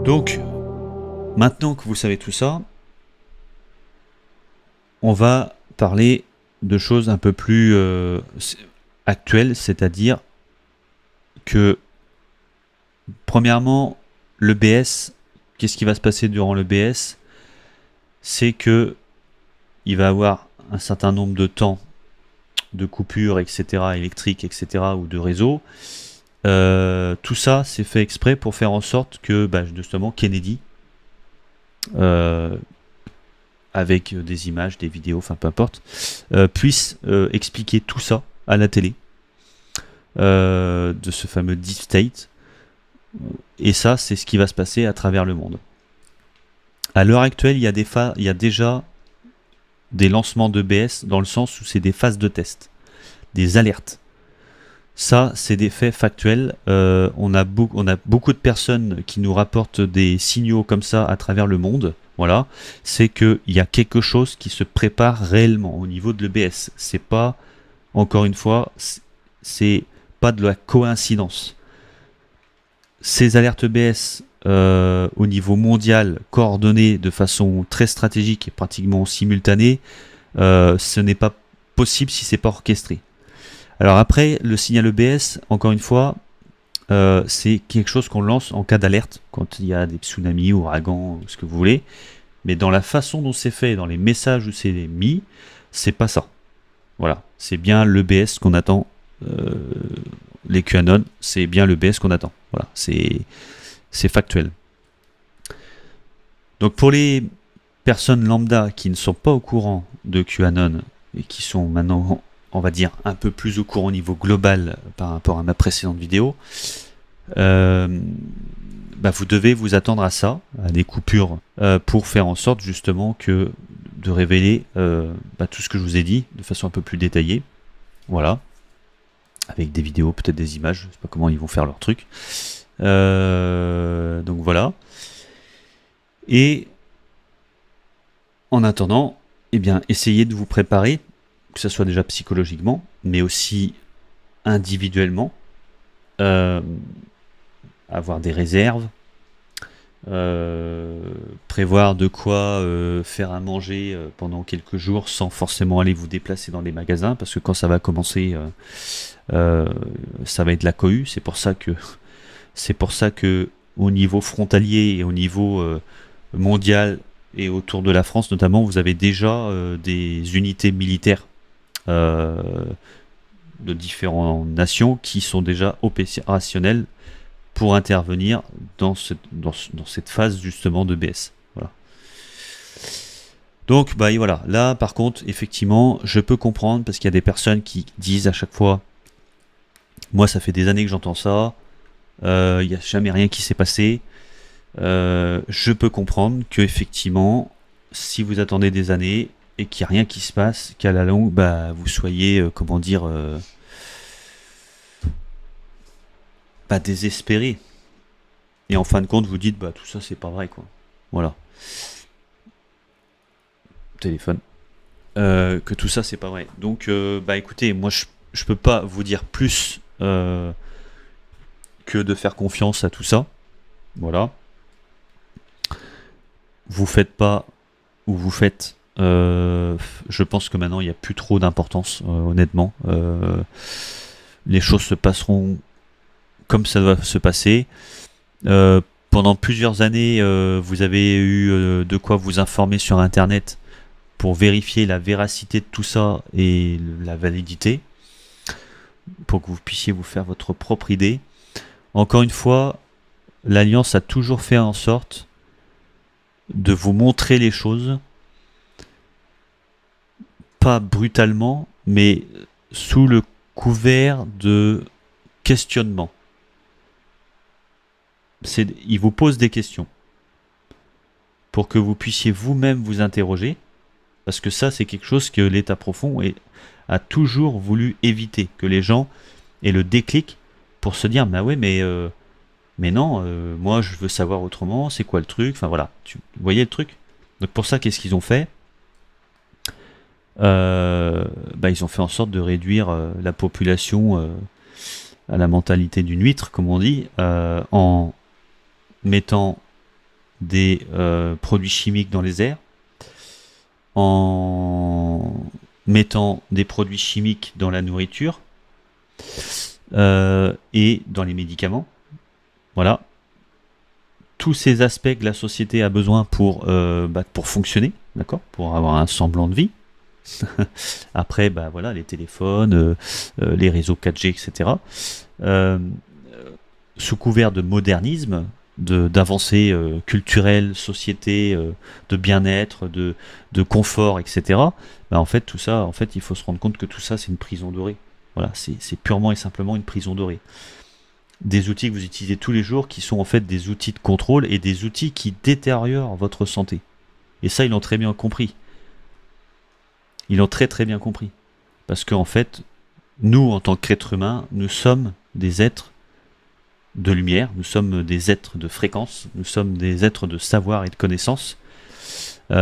Donc, maintenant que vous savez tout ça, on va parler de choses un peu plus actuelles, c'est-à-dire que, premièrement, le BS, qu'est-ce qui va se passer durant le BS? C'est que il va avoir un certain nombre de temps de coupures, etc., électriques, etc., ou de réseau. Tout ça, c'est fait exprès pour faire en sorte que, justement, Kennedy, avec des images, des vidéos, enfin peu importe, puisse expliquer tout ça à la télé, de ce fameux Deep State. Et ça, c'est ce qui va se passer à travers le monde. À l'heure actuelle, il y a déjà des lancements de BS dans le sens où c'est des phases de test, des alertes. Ça, c'est des faits factuels. On a beaucoup de personnes qui nous rapportent des signaux comme ça à travers le monde. Voilà, c'est qu'il y a quelque chose qui se prépare réellement au niveau de l'EBS. C'est pas, encore une fois, c'est pas de la coïncidence. Ces alertes EBS au niveau mondial, coordonnées de façon très stratégique et pratiquement simultanée, ce n'est pas possible si c'est pas orchestré. Alors après, le signal EBS, encore une fois, c'est quelque chose qu'on lance en cas d'alerte, quand il y a des tsunamis, ouragans, ce que vous voulez. Mais dans la façon dont c'est fait, dans les messages où c'est mis, c'est pas ça. Voilà, c'est bien l'EBS qu'on attend. Les QAnon, c'est bien l'EBS qu'on attend. Voilà, c'est factuel. Donc pour les personnes lambda qui ne sont pas au courant de QAnon et qui sont maintenant, on va dire, un peu plus au courant au niveau global par rapport à ma précédente vidéo, vous devez vous attendre à ça, à des coupures, pour faire en sorte justement de révéler tout ce que je vous ai dit de façon un peu plus détaillée. Voilà. Avec des vidéos, peut-être des images, je sais pas comment ils vont faire leur truc. Donc voilà. Et en attendant, essayez de vous préparer, que ce soit déjà psychologiquement, mais aussi individuellement, avoir des réserves, prévoir de quoi faire à manger pendant quelques jours sans forcément aller vous déplacer dans les magasins, parce que quand ça va commencer, ça va être la cohue. C'est pour ça que au niveau frontalier et au niveau mondial et autour de la France notamment, vous avez déjà des unités militaires de différentes nations qui sont déjà opérationnelles pour intervenir dans cette phase justement de BS. Voilà. Donc voilà, là par contre effectivement je peux comprendre, parce qu'il y a des personnes qui disent à chaque fois, moi ça fait des années que j'entends ça, il n'y a jamais rien qui s'est passé. Je peux comprendre que effectivement, si vous attendez des années et qu'il n'y a rien qui se passe, qu'à la longue vous soyez désespéré. Et en fin de compte, vous dites, tout ça, c'est pas vrai, quoi. Voilà. Téléphone. Que tout ça, c'est pas vrai. Donc, écoutez, moi, je peux pas vous dire plus que de faire confiance à tout ça. Voilà. Vous faites pas, ou vous faites. Je pense que maintenant, il n'y a plus trop d'importance, honnêtement. Les choses se passeront comme ça doit se passer. Pendant plusieurs années, vous avez eu de quoi vous informer sur Internet pour vérifier la véracité de tout ça et la validité, pour que vous puissiez vous faire votre propre idée. Encore une fois, l'Alliance a toujours fait en sorte de vous montrer les choses, pas brutalement, mais sous le couvert de questionnement. Il vous pose des questions pour que vous puissiez vous-même vous interroger, parce que ça, c'est quelque chose que l'État profond a toujours voulu éviter, que les gens aient le déclic pour se dire, mais non, moi je veux savoir autrement, c'est quoi le truc, enfin voilà, vous voyez le truc. Donc pour ça, qu'est-ce qu'ils ont fait? Ils ont fait en sorte de réduire la population à la mentalité d'une huître, comme on dit, en mettant des produits chimiques dans les airs, en mettant des produits chimiques dans la nourriture et dans les médicaments. Voilà. Tous ces aspects que la société a besoin pour fonctionner, d'accord, pour avoir un semblant de vie. Après, voilà, les téléphones, les réseaux 4G, etc. Sous couvert de modernisme, d'avancées culturelles, société, de bien-être, de confort, etc. En fait, tout ça, il faut se rendre compte que tout ça, c'est une prison dorée. Voilà, c'est purement et simplement une prison dorée. Des outils que vous utilisez tous les jours qui sont en fait des outils de contrôle et des outils qui détériorent votre santé. Et ça, ils l'ont très bien compris. Ils l'ont très très bien compris. Parce qu'en fait, nous, en tant qu'êtres humains, nous sommes des êtres de lumière, nous sommes des êtres de fréquence, nous sommes des êtres de savoir et de connaissance. Et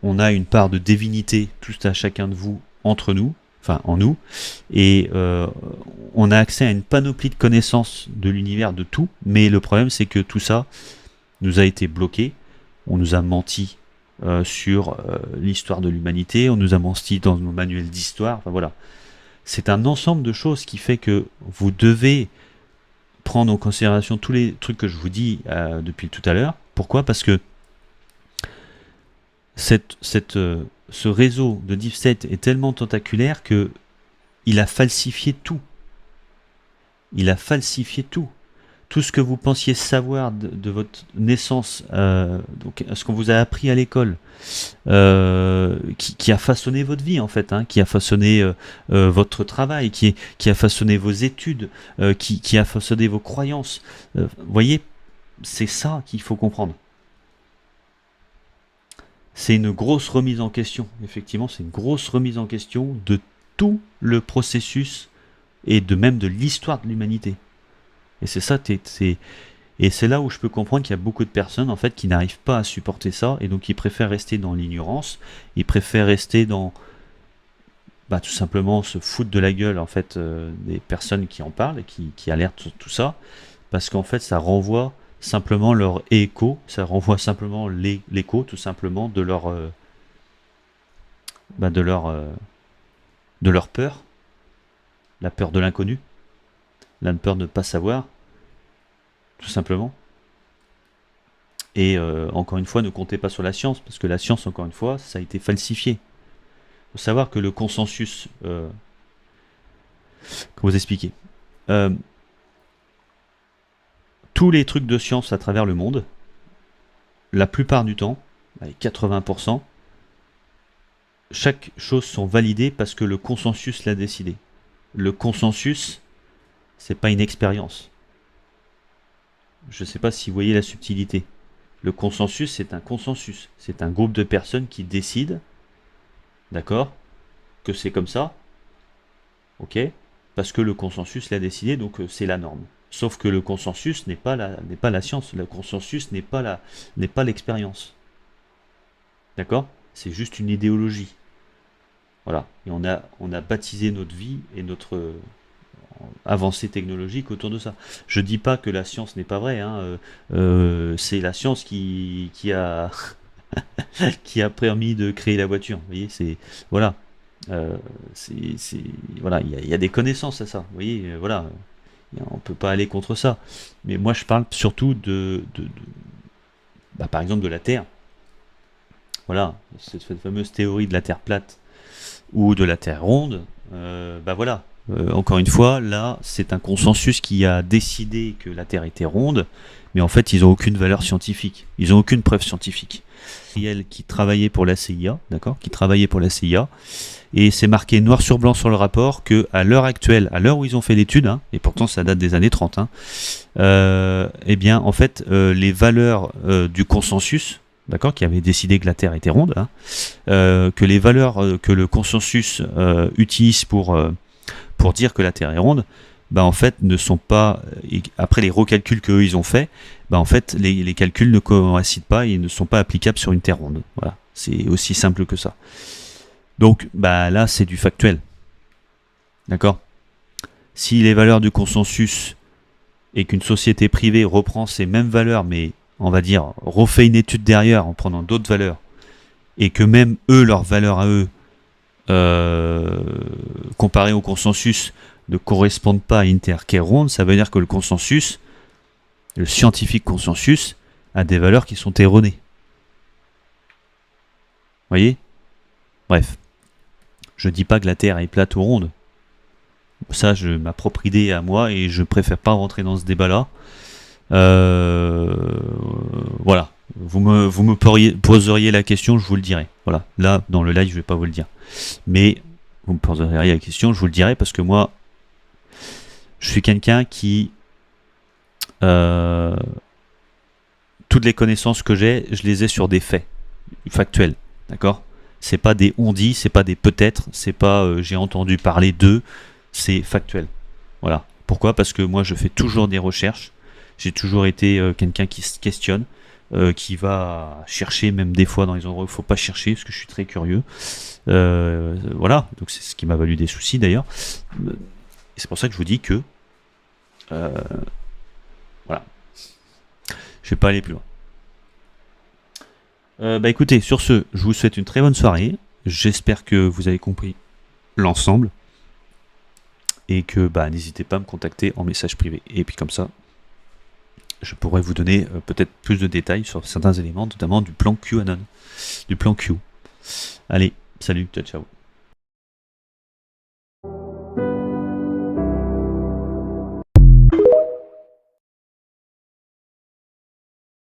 on a une part de divinité, tout à chacun de vous, entre nous, enfin en nous, et on a accès à une panoplie de connaissances de l'univers, de tout, mais le problème c'est que tout ça nous a été bloqué, on nous a menti sur l'histoire de l'humanité, on nous a menti dans nos manuels d'histoire, enfin voilà. C'est un ensemble de choses qui fait que vous devez prendre en considération tous les trucs que je vous dis depuis tout à l'heure. Pourquoi ? Parce que ce réseau de Deep State est tellement tentaculaire que il a falsifié tout. Il a falsifié tout. Tout ce que vous pensiez savoir de votre naissance, donc ce qu'on vous a appris à l'école, qui a façonné votre vie en fait, qui a façonné votre travail, qui a façonné vos études, qui a façonné vos croyances. Vous voyez, c'est ça qu'il faut comprendre. C'est une grosse remise en question, effectivement, c'est une grosse remise en question de tout le processus et même de l'histoire de l'humanité. Et c'est ça, et c'est là où je peux comprendre qu'il y a beaucoup de personnes en fait qui n'arrivent pas à supporter ça et donc ils préfèrent rester dans l'ignorance, ils préfèrent rester dans tout simplement se foutre de la gueule en fait des personnes qui en parlent et qui alertent sur tout ça, parce qu'en fait ça renvoie simplement leur écho, ça renvoie simplement l'écho tout simplement de leur de leur peur, la peur de l'inconnu, la peur de ne pas savoir, tout simplement. Et encore une fois, ne comptez pas sur la science, parce que la science, encore une fois, ça a été falsifié. Il faut savoir que le consensus, comment vous expliquer, tous les trucs de science à travers le monde, la plupart du temps, avec 80%, chaque chose sont validées parce que le consensus l'a décidé. Le consensus, c'est pas une expérience. Je ne sais pas si vous voyez la subtilité. Le consensus, c'est un consensus. C'est un groupe de personnes qui décident, d'accord, que c'est comme ça, ok, parce que le consensus l'a décidé, donc c'est la norme. Sauf que le consensus n'est pas la science. Le consensus n'est pas l'expérience. D'accord ? C'est juste une idéologie. Voilà. Et on a baptisé notre vie et notre avancée technologique autour de ça. Je dis pas que la science n'est pas vraie, c'est la science qui a qui a permis de créer la voiture. Vous voyez, c'est voilà, voilà, il y a des connaissances à ça. Vous voyez, voilà, on peut pas aller contre ça. Mais moi, je parle surtout par exemple, de la Terre. Voilà, cette fameuse théorie de la Terre plate ou de la Terre ronde. Voilà. Encore une fois, là, c'est un consensus qui a décidé que la Terre était ronde, mais en fait, ils n'ont aucune valeur scientifique. Ils n'ont aucune preuve scientifique. Elle qui travaillait pour la CIA, d'accord, qui travaillait pour la CIA, et c'est marqué noir sur blanc sur le rapport que à l'heure actuelle, à l'heure où ils ont fait l'étude, et pourtant ça date des années 30, eh bien, en fait, les valeurs du consensus, d'accord, qui avait décidé que la Terre était ronde, que les valeurs que le consensus utilise pour dire que la Terre est ronde, en fait, ne sont pas, après les recalculs qu'eux ils ont fait, en fait, les calculs ne coïncident pas et ne sont pas applicables sur une Terre ronde. Voilà, c'est aussi simple que ça. Donc, là, c'est du factuel. D'accord ? Si les valeurs du consensus et qu'une société privée reprend ces mêmes valeurs, mais on va dire refait une étude derrière en prenant d'autres valeurs, et que même eux, leurs valeurs à eux, comparées au consensus, ne correspondent pas à Intercaron, ça veut dire que le consensus, le scientifique consensus, a des valeurs qui sont erronées. Vous voyez? Bref. Je dis pas que la Terre est plate ou ronde. Ça, ma propre idée à moi, et je préfère pas rentrer dans ce débat-là. Voilà. Vous me poseriez la question, je vous le dirai. Voilà. Là, dans le live, je vais pas vous le dire. Mais vous me poseriez la question, je vous le dirai, parce que moi, je suis quelqu'un qui... toutes les connaissances que j'ai, je les ai sur des faits factuels. D'accord? C'est pas des on dit, c'est pas des peut-être, c'est pas j'ai entendu parler d'eux, c'est factuel. Voilà. Pourquoi? Parce que moi, je fais toujours des recherches. J'ai toujours été quelqu'un qui se questionne, qui va chercher, même des fois dans les endroits où il ne faut pas chercher, parce que je suis très curieux. Voilà. Donc c'est ce qui m'a valu des soucis d'ailleurs. Et c'est pour ça que je vous dis que voilà. Je vais pas aller plus loin. Bah écoutez, sur ce, je vous souhaite une très bonne soirée. J'espère que vous avez compris l'ensemble. Et que bah n'hésitez pas à me contacter en message privé. Et puis comme ça, je pourrais vous donner peut-être plus de détails sur certains éléments, notamment du plan QAnon. Du plan Q. Allez, salut, ciao ciao.